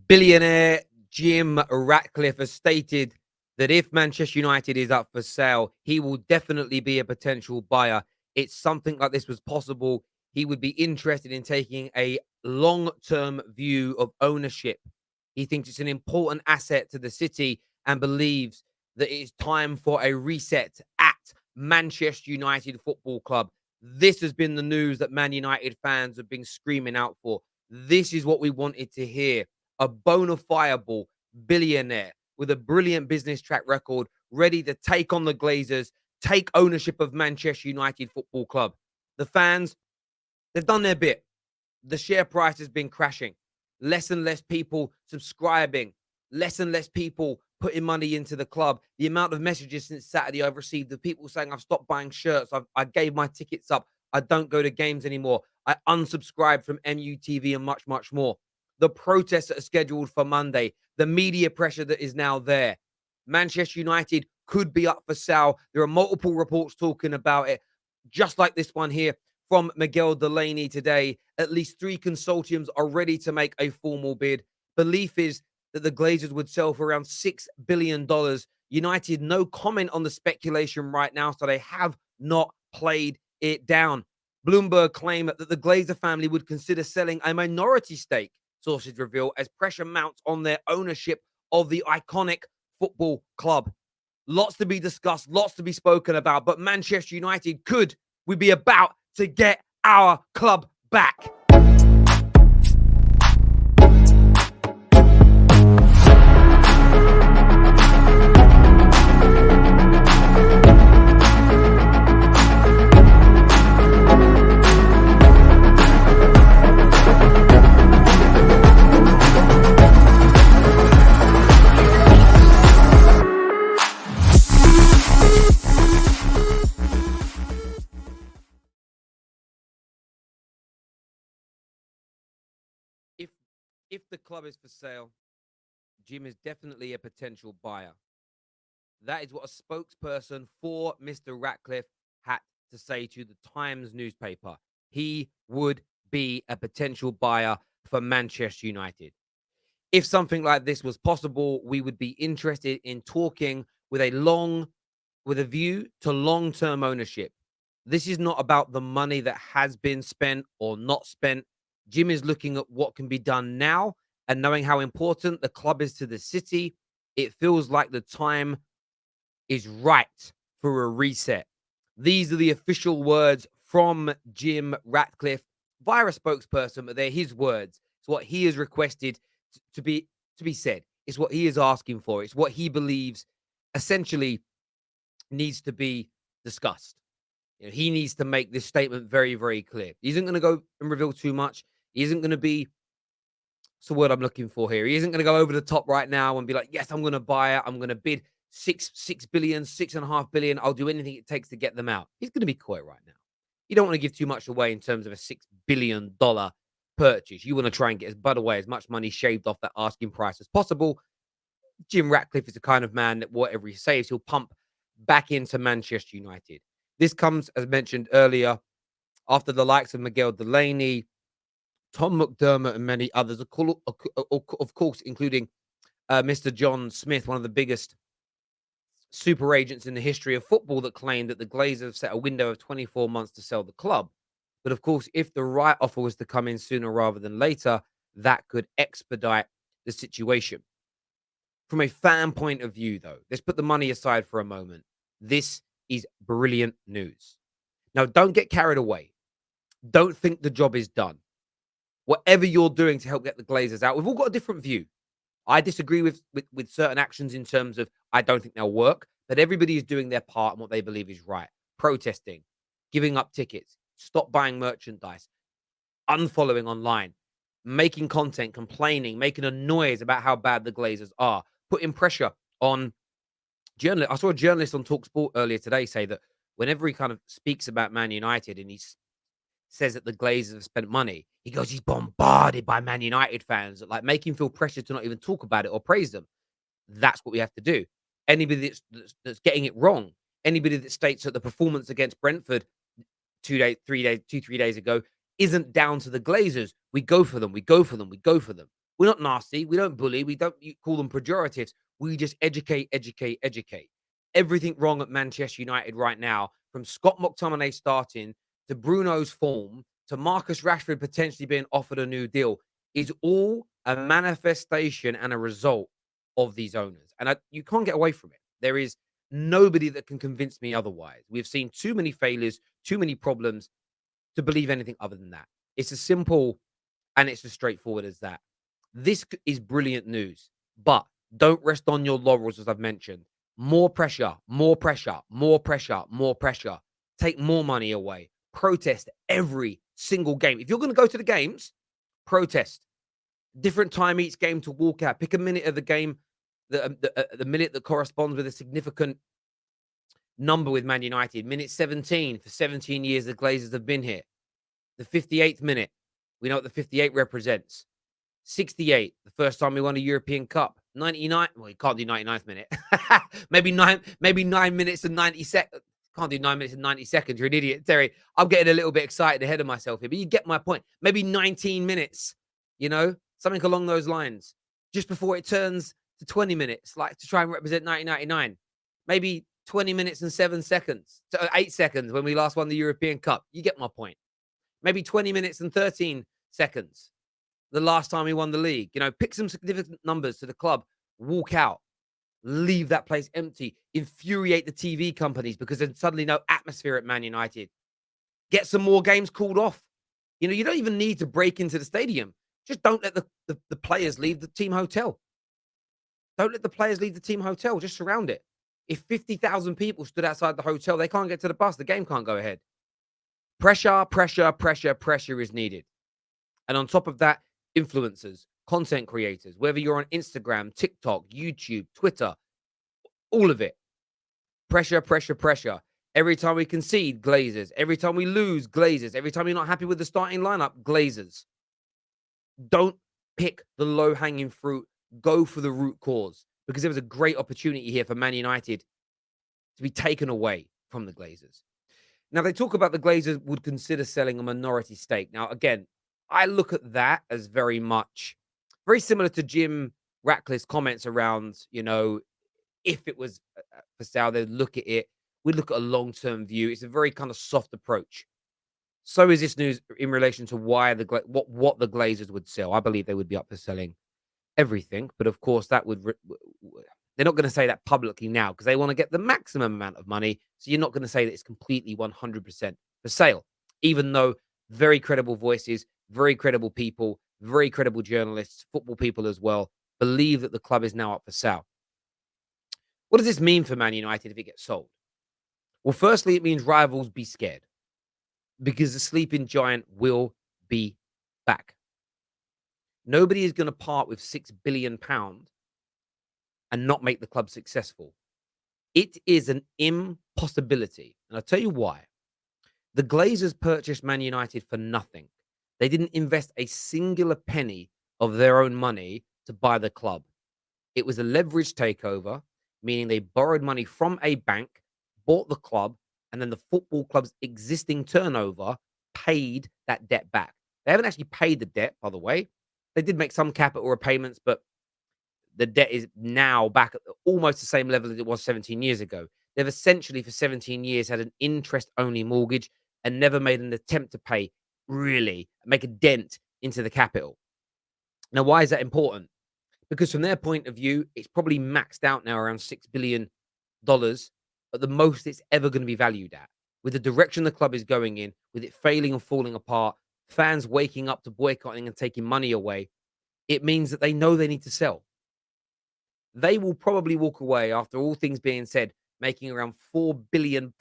Billionaire Jim Ratcliffe has stated that if Manchester United is up for sale, he will definitely be a potential buyer. It's something like this was possible. He would be interested in taking a long term view of ownership. He thinks it's an important asset to the city and believes that it's time for a reset at Manchester United Football Club. This has been the news that Man United fans have been screaming out for. This is what we wanted to hear. A bona fiable billionaire with a brilliant business track record, ready to take on the Glazers, take ownership of Manchester United Football Club. The fans, they've done their bit. The share price has been crashing. Less and less people subscribing, less and less people putting money into the club. The amount of messages since Saturday I've received of people saying I've stopped buying shirts, I gave my tickets up, I don't go to games anymore, I unsubscribed from MUTV and much, much more. The protests that are scheduled for Monday, the media pressure that is now there. Manchester United could be up for sale. There are multiple reports talking about it, just like this one here from Miguel Delaney today. At least 3 consortiums are ready to make a formal bid. Belief is that the Glazers would sell for around $6 billion. United, no comment on the speculation right now, so they have not played it down. Bloomberg claim that the Glazer family would consider selling a minority stake, sources reveal, as pressure mounts on their ownership of the iconic football club. Lots to be discussed, lots to be spoken about, but Manchester United could we be about to get our club back. If if the club is for sale, Jim is definitely a potential buyer. That is what a spokesperson for Mr. Ratcliffe had to say to the Times newspaper. He would be a potential buyer for Manchester United. If something like this was possible, we would be interested in talking with a view to long-term ownership. This is not about the money that has been spent or not spent. Jim is looking at what can be done now and knowing how important the club is to the city. It feels like the time is right for a reset. These are the official words from Jim Ratcliffe via a spokesperson, but they're his words. It's what he has requested to be said. It's what he is asking for. It's what he believes essentially needs to be discussed. He needs to make this statement very, very clear. He isn't going to go and reveal too much. He isn't going to be, what's the word I'm looking for here? He isn't going to go over the top right now and be like, yes, I'm going to buy it. I'm going to bid six billion, 6.5 billion. I'll do anything it takes to get them out. He's going to be coy right now. You don't want to give too much away in terms of a $6 billion purchase. You want to try and get as much money shaved off that asking price as possible. Jim Ratcliffe is the kind of man that whatever he saves, he'll pump back into Manchester United. This comes, as mentioned earlier, after the likes of Miguel Delaney, Tom McDermott, and many others, of course, including Mr. John Smith, one of the biggest super agents in the history of football, that claimed that the Glazers have set a window of 24 months to sell the club. But of course, if the right offer was to come in sooner rather than later, that could expedite the situation. From a fan point of view, though, let's put the money aside for a moment. This is brilliant news. Now, don't get carried away. Don't think the job is done. Whatever you're doing to help get the Glazers out, we've all got a different view. I disagree with certain actions in terms of I don't think they'll work, but everybody is doing their part and what they believe is right. Protesting, giving up tickets, stop buying merchandise, unfollowing online, making content, complaining, making a noise about how bad the Glazers are, putting pressure on journalists. I saw a journalist on Talksport earlier today say that whenever he kind of speaks about Man United and he says that the Glazers have spent money, he goes, he's bombarded by Man United fans that like make him feel pressure to not even talk about it or praise them. That's what we have to do. Anybody that's getting it wrong, anybody that states that the performance against Brentford 3 days ago isn't down to the Glazers, we go for them, we go for them, we go for them. We're not nasty. We don't bully. We don't call them pejoratives. We just educate, educate, educate. Everything wrong at Manchester United right now, from Scott McTominay starting to Bruno's form to Marcus Rashford potentially being offered a new deal, is all a manifestation and a result of these owners. And you can't get away from it. There is nobody that can convince me otherwise. We've seen too many failures, too many problems to believe anything other than that. It's as simple and it's as straightforward as that. This is brilliant news, but don't rest on your laurels, as I've mentioned. More pressure, more pressure, more pressure, more pressure. Take more money away. Protest every single game. If you're going to go to the games, protest. Different time each game to walk out. Pick a minute of the game, the minute that corresponds with a significant number with Man United. Minute 17 for 17 years the Glazers have been here. The 58th minute, we know what the 58 represents. 68, the first time we won a European Cup. 99, well, you can't do 99th minute. maybe 9 minutes and 90 seconds. Can't do 9 minutes and 90 seconds. You're an idiot, Terry. I'm getting a little bit excited ahead of myself here, but you get my point. Maybe 19 minutes, something along those lines. Just before it turns to 20 minutes, like to try and represent 1999. Maybe 20 minutes and 7 seconds, to 8 seconds when we last won the European Cup. You get my point. Maybe 20 minutes and 13 seconds the last time we won the league. Pick some significant numbers to the club, walk out, leave that place empty, infuriate the TV companies because there's suddenly no atmosphere at Man United. Get some more games called off. You don't even need to break into the stadium. Just don't let the players leave the team hotel. Don't let the players leave the team hotel. Just surround it. If 50,000 people stood outside the hotel, they can't get to the bus. The game can't go ahead. Pressure, pressure, pressure, pressure is needed. And on top of that, influencers, content creators, whether you're on Instagram, TikTok, YouTube, Twitter, all of it. Pressure, pressure, pressure. Every time we concede, Glazers. Every time we lose, Glazers. Every time you're not happy with the starting lineup, Glazers. Don't pick the low-hanging fruit. Go for the root cause, because there was a great opportunity here for Man United to be taken away from the Glazers. Now, they talk about the Glazers would consider selling a minority stake. Now, again, I look at that as very similar to Jim Ratcliffe's comments around, if it was for sale, they'd look at it. We'd look at a long-term view. It's a very kind of soft approach. So is this news in relation to why what the Glazers would sell. I believe they would be up for selling everything, but of course that would they're not going to say that publicly now because they want to get the maximum amount of money. So you're not going to say that it's completely 100% for sale, even though very credible voices, very credible people, very credible journalists, football people as well, believe that the club is now up for sale. What does this mean for Man United if it gets sold? Well, firstly, it means rivals be scared because the sleeping giant will be back. Nobody is going to part with £6 billion and not make the club successful. It is an impossibility. And I'll tell you why. The Glazers purchased Man United for nothing. They didn't invest a singular penny of their own money to buy the club. It was a leveraged takeover, meaning they borrowed money from a bank, bought the club, and then the football club's existing turnover paid that debt back. They haven't actually paid the debt, by the way. They did make some capital repayments, but the debt is now back at almost the same level as it was 17 years ago. They've essentially, for 17 years, had an interest-only mortgage and never made an attempt to make a dent into the capital. Now, why is that important? Because from their point of view, it's probably maxed out now around $6 billion at the most it's ever going to be valued at. With the direction the club is going in, with it failing and falling apart, fans waking up to boycotting and taking money away, it means that they know they need to sell. They will probably walk away, after all things being said, making around £4 billion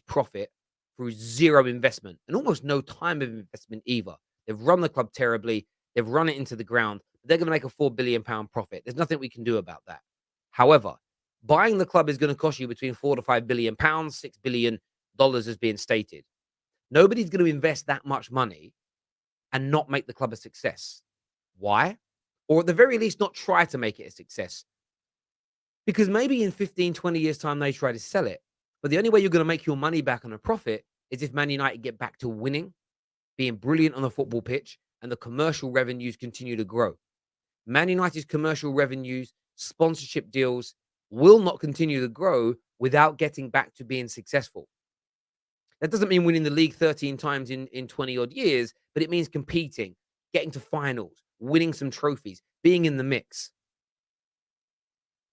profit through zero investment and almost no time of investment either. They've run the club terribly. They've run it into the ground. They're going to make a £4 billion profit. There's nothing we can do about that. However, buying the club is going to cost you between £4 to £5 billion, $6 billion as being stated. Nobody's going to invest that much money and not make the club a success. Why? Or at the very least, not try to make it a success. Because maybe in 15, 20 years' time, they try to sell it. But the only way you're going to make your money back on a profit is if Man United get back to winning, being brilliant on the football pitch, and the commercial revenues continue to grow. Man United's commercial revenues, sponsorship deals will not continue to grow without getting back to being successful. That doesn't mean winning the league 13 times in 20 odd years, but it means competing, getting to finals, winning some trophies, being in the mix.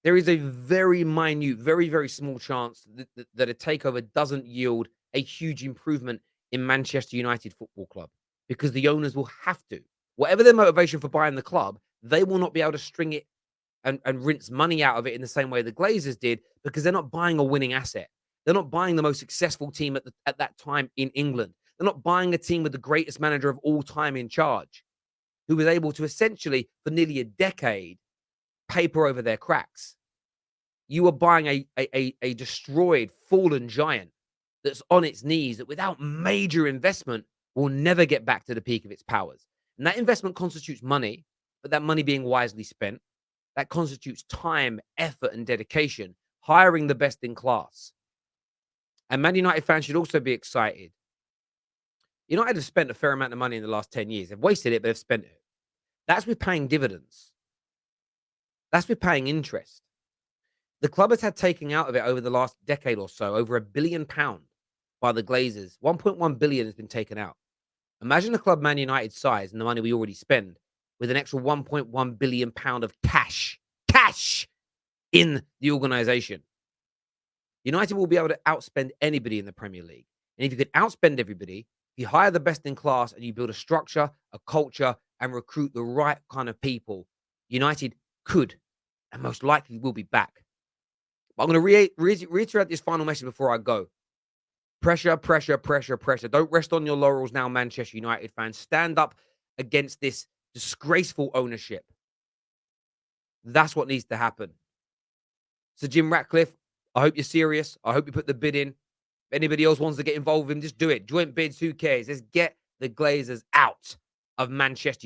There is a very minute, very, very small chance that a takeover doesn't yield a huge improvement in Manchester United Football Club because the owners will have to. Whatever their motivation for buying the club, they will not be able to string it and rinse money out of it in the same way the Glazers did because they're not buying a winning asset. They're not buying the most successful team at that time in England. They're not buying a team with the greatest manager of all time in charge, who was able to essentially, for nearly a decade, paper over their cracks. You are buying a destroyed, fallen giant that's on its knees that without major investment will never get back to the peak of its powers. And that investment constitutes money, but that money being wisely spent, that constitutes time, effort, and dedication, hiring the best in class. And Man United fans should also be excited. United have spent a fair amount of money in the last 10 years. They've wasted it, but they've spent it. That's with paying dividends. That's with paying interest. The club has had taking out of it over the last decade or so, over £1 billion by the Glazers. 1.1 billion has been taken out. Imagine a club Man United size and the money we already spend with an extra 1.1 billion pound of cash in the organization. United will be able to outspend anybody in the Premier League. And if you could outspend everybody, if you hire the best in class and you build a structure, a culture, and recruit the right kind of people, United could and most likely will be back. But I'm going to reiterate this final message before I go. Pressure, pressure, pressure, pressure. Don't rest on your laurels now, Manchester United fans. Stand up against this disgraceful ownership. That's what needs to happen. So, Jim Ratcliffe, I hope you're serious. I hope you put the bid in. If anybody else wants to get involved with him, just do it. Joint bids, who cares? Let's get the Glazers out of Manchester United.